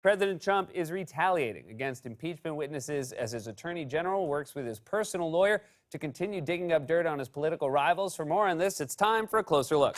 President Trump is retaliating against impeachment witnesses as his attorney general works with his personal lawyer to continue digging up dirt on his political rivals. For more on this, it's time for a closer look.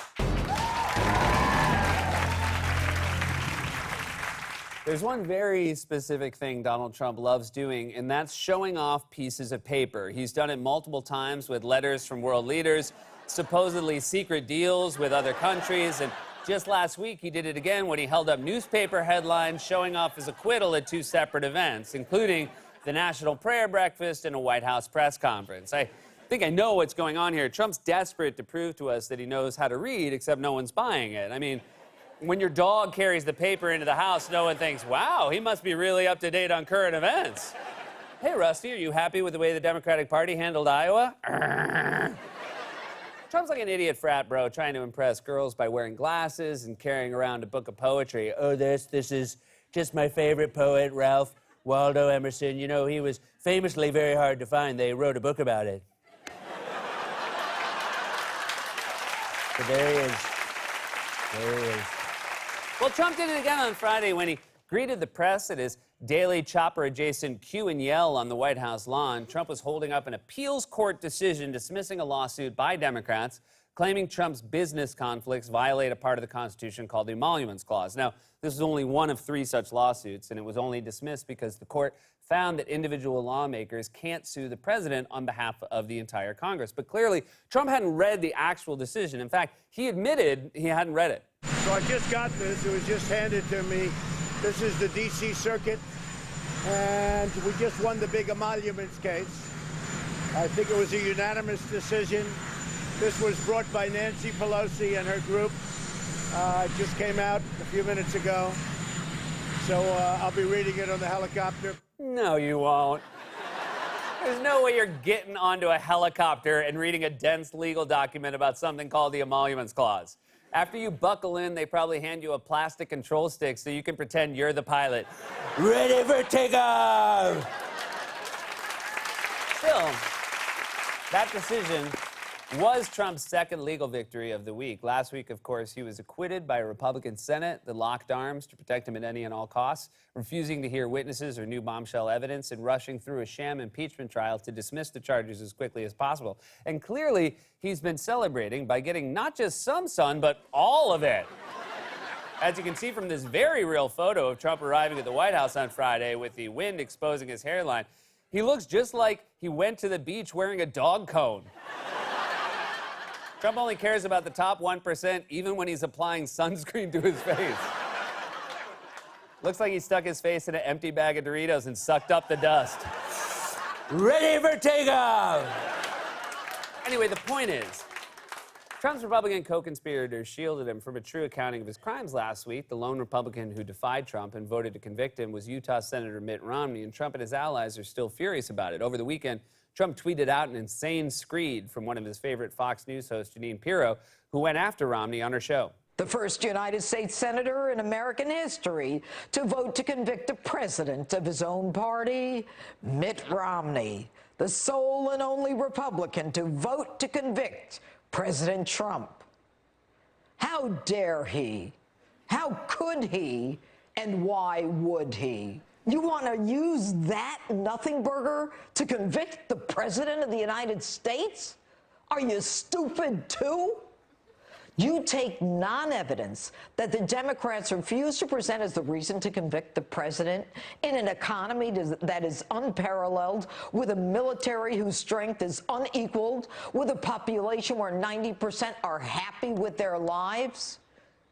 There's one very specific thing Donald Trump loves doing, and that's showing off pieces of paper. He's done it multiple times with letters from world leaders, supposedly secret deals with other countries, and just last week, he did it again when he held up newspaper headlines showing off his acquittal at two separate events, including the National Prayer Breakfast and a White House press conference. I think I know what's going on here. Trump's desperate to prove to us that he knows how to read, except no one's buying it. I mean, when your dog carries the paper into the house, no one thinks, wow, he must be really up to date on current events. Hey, Rusty, are you happy with the way the Democratic Party handled Iowa? Trump's like an idiot frat bro trying to impress girls by wearing glasses and carrying around a book of poetry. Oh, this is just my favorite poet, Ralph Waldo Emerson. You know, he was famously very hard to find. They wrote a book about it. So there he is. There he is. Well, Trump did it again on Friday when he greeted the press at his daily chopper-adjacent Q and Yell on the White House lawn. Trump was holding up an appeals court decision dismissing a lawsuit by Democrats claiming Trump's business conflicts violate a part of the Constitution called the Emoluments Clause. Now, this is only one of three such lawsuits, and it was only dismissed because the court found that individual lawmakers can't sue the president on behalf of the entire Congress. But clearly, Trump hadn't read the actual decision. In fact, he admitted he hadn't read it. So I just got this. It was just handed to me. This is the D.C. Circuit, and we just won the big emoluments case. I think it was a unanimous decision. This was brought by Nancy Pelosi and her group. It just came out a few minutes ago. So I'll be reading it on the helicopter. No, you won't. There's no way you're getting onto a helicopter and reading a dense legal document about something called the Emoluments Clause. After you buckle in, they probably hand you a plastic control stick so you can pretend you're the pilot. Ready for takeoff! Still, that decision was Trump's second legal victory of the week. Last week, of course, he was acquitted by a Republican Senate that locked arms to protect him at any and all costs, refusing to hear witnesses or new bombshell evidence, and rushing through a sham impeachment trial to dismiss the charges as quickly as possible. And clearly, he's been celebrating by getting not just some sun, but all of it. As you can see from this very real photo of Trump arriving at the White House on Friday with the wind exposing his hairline, he looks just like he went to the beach wearing a dog cone. Trump only cares about the top 1%, even when he's applying sunscreen to his face. Looks like he stuck his face in an empty bag of Doritos and sucked up the dust. Ready for takeoff! Anyway, the point is, Trump's Republican co-conspirators shielded him from a true accounting of his crimes last week. The lone Republican who defied Trump and voted to convict him was Utah Senator Mitt Romney, and Trump and his allies are still furious about it. Over the weekend, Trump tweeted out an insane screed from one of his favorite Fox News hosts, Jeanine Pirro, who went after Romney on her show. The first United States senator in American history to vote to convict a president of his own party, Mitt Romney, the sole and only Republican to vote to convict President Trump. How dare he? How could he? And why would he? You want to use that nothing burger to convict the President of the United States? Are you stupid too? You take non-evidence that the Democrats refuse to present as the reason to convict the president in an economy that is unparalleled, with a military whose strength is unequaled, with a population where 90% are happy with their lives.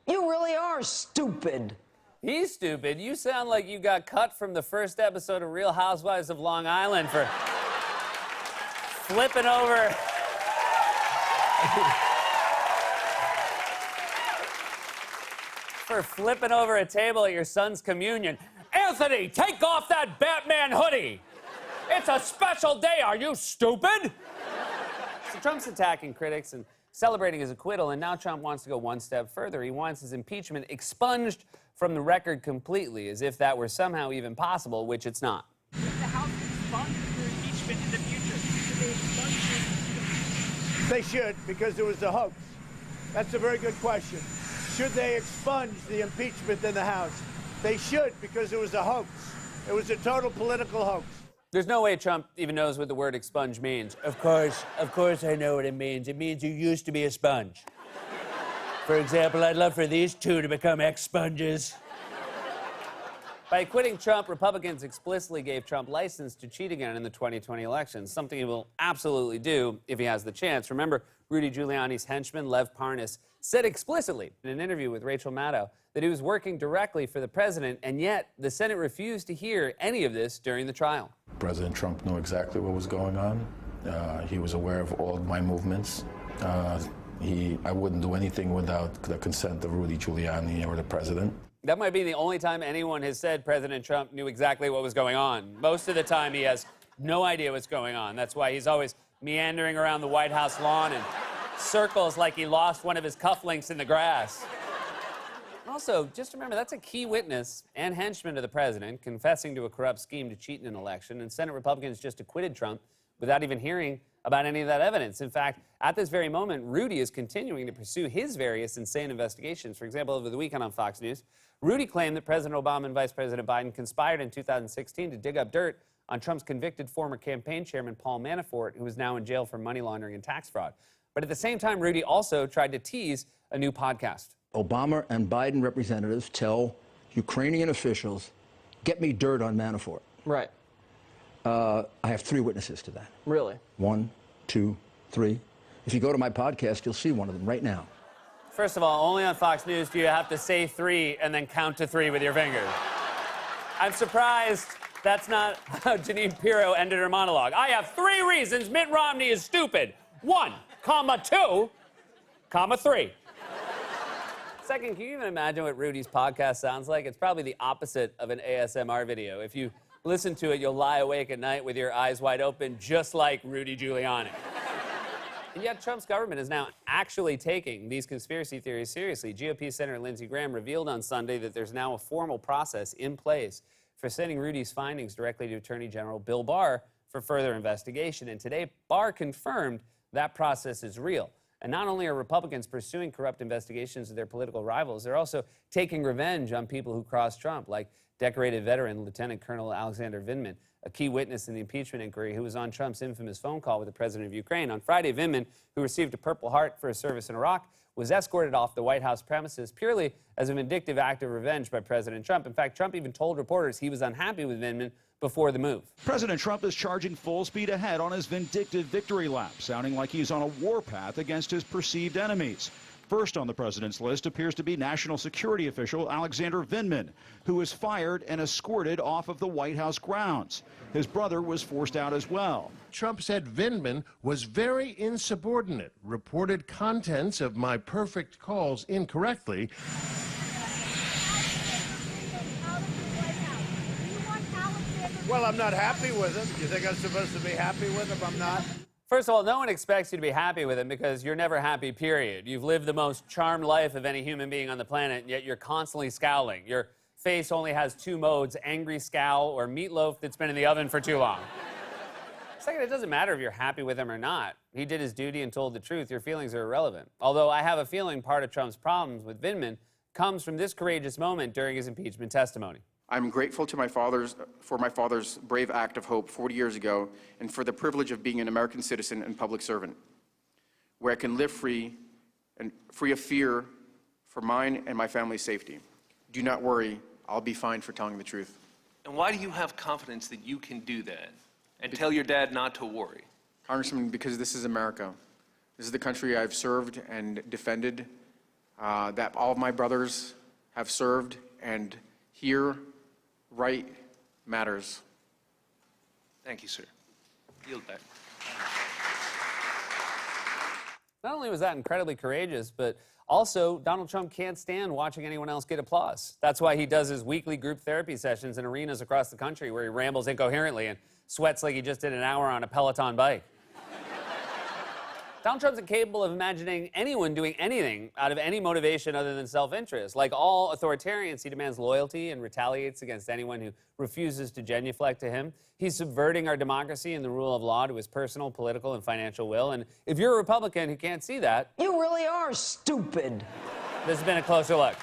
You really are stupid. He's stupid. You sound like you got cut from the first episode of Real Housewives of Long Island for flipping over. For flipping over a table at your son's communion. Anthony, take off that Batman hoodie. It's a special day. Are you stupid? So Trump's attacking critics and celebrating his acquittal, and now Trump wants to go one step further. He wants his impeachment expunged from the record completely, as if that were somehow even possible, which it's not. If the House expunge your impeachment in the future, should they expunge your impeachment? They should, because it was a hoax. That's a very good question. Should they expunge the impeachment in the House? They should, because it was a hoax. It was a total political hoax. There's no way Trump even knows what the word expunge means. Of course I know what it means. It means you used to be a sponge. For example, I'd love for these two to become ex-sponges. By acquitting Trump, Republicans explicitly gave Trump license to cheat again in the 2020 election, something he will absolutely do if he has the chance. Remember, Rudy Giuliani's henchman, Lev Parnas, said explicitly in an interview with Rachel Maddow that he was working directly for the president, and yet the Senate refused to hear any of this during the trial. President Trump knew exactly what was going on. He was aware of all of my movements. I wouldn't do anything without the consent of Rudy Giuliani or the president. That might be the only time anyone has said President Trump knew exactly what was going on. Most of the time, he has no idea what's going on. That's why he's always meandering around the White House lawn in circles like he lost one of his cufflinks in the grass. Also, just remember, that's a key witness and henchman to the president confessing to a corrupt scheme to cheat in an election, and Senate Republicans just acquitted Trump without even hearing about any of that evidence. In fact, at this very moment, Rudy is continuing to pursue his various insane investigations. For example, over the weekend on Fox News, Rudy claimed that President Obama and Vice President Biden conspired in 2016 to dig up dirt on Trump's convicted former campaign chairman, Paul Manafort, who is now in jail for money laundering and tax fraud. But at the same time, Rudy also tried to tease a new podcast. Obama and Biden representatives tell Ukrainian officials, get me dirt on Manafort. Right. I have 3 witnesses to that. Really? 1, 2, 3. If you go to my podcast, you'll see one of them right now. First of all, only on Fox News do you have to say 3 and then count to 3 with your fingers. I'm surprised that's not how Jeanine Pirro ended her monologue. I have 3 reasons Mitt Romney is stupid. 1, 2, 3. Second, can you even imagine what Rudy's podcast sounds like? It's probably the opposite of an ASMR video. If you listen to it, you'll lie awake at night with your eyes wide open, just like Rudy Giuliani. And yet Trump's government is now actually taking these conspiracy theories seriously. GOP Senator Lindsey Graham revealed on Sunday that there's now a formal process in place for sending Rudy's findings directly to Attorney General Bill Barr for further investigation. And today, Barr confirmed that process is real. And not only are Republicans pursuing corrupt investigations of their political rivals, they're also taking revenge on people who crossed Trump, like decorated veteran Lieutenant Colonel Alexander Vindman, a key witness in the impeachment inquiry who was on Trump's infamous phone call with the president of Ukraine. On Friday, Vindman, who received a Purple Heart for his service in Iraq, was escorted off the White House premises purely as a vindictive act of revenge by President Trump. In fact, Trump even told reporters he was unhappy with Vindman before the move. President Trump is charging full speed ahead on his vindictive victory lap, sounding like he's on a warpath against his perceived enemies. First on the president's list appears to be national security official Alexander Vindman, who was fired and escorted off of the White House grounds. His brother was forced out as well. Trump said Vindman was very insubordinate, reported contents of my perfect calls incorrectly. Well, I'm not happy with him. You think I'm supposed to be happy with him? I'm not. First of all, no one expects you to be happy with him because you're never happy, period. You've lived the most charmed life of any human being on the planet, yet you're constantly scowling. Your face only has 2 modes, angry scowl or meatloaf that's been in the oven for too long. Second, it doesn't matter if you're happy with him or not. He did his duty and told the truth. Your feelings are irrelevant. Although I have a feeling part of Trump's problems with Vindman comes from this courageous moment during his impeachment testimony. I'm grateful to my father's brave act of hope 40 years ago and for the privilege of being an American citizen and public servant, where I can live free of fear for mine and my family's safety. Do not worry, I'll be fine for telling the truth. And why do you have confidence that you can do that and tell your dad not to worry? Congressman, because this is America. This is the country I've served and defended, that all of my brothers have served, and here, right matters. Thank you, sir. Yield back. Not only was that incredibly courageous, but also Donald Trump can't stand watching anyone else get applause. That's why he does his weekly group therapy sessions in arenas across the country where he rambles incoherently and sweats like he just did an hour on a Peloton bike. Donald Trump's incapable of imagining anyone doing anything out of any motivation other than self-interest. Like all authoritarians, he demands loyalty and retaliates against anyone who refuses to genuflect to him. He's subverting our democracy and the rule of law to his personal, political, and financial will. And if you're a Republican who can't see that, You really are stupid. this has been A Closer Look.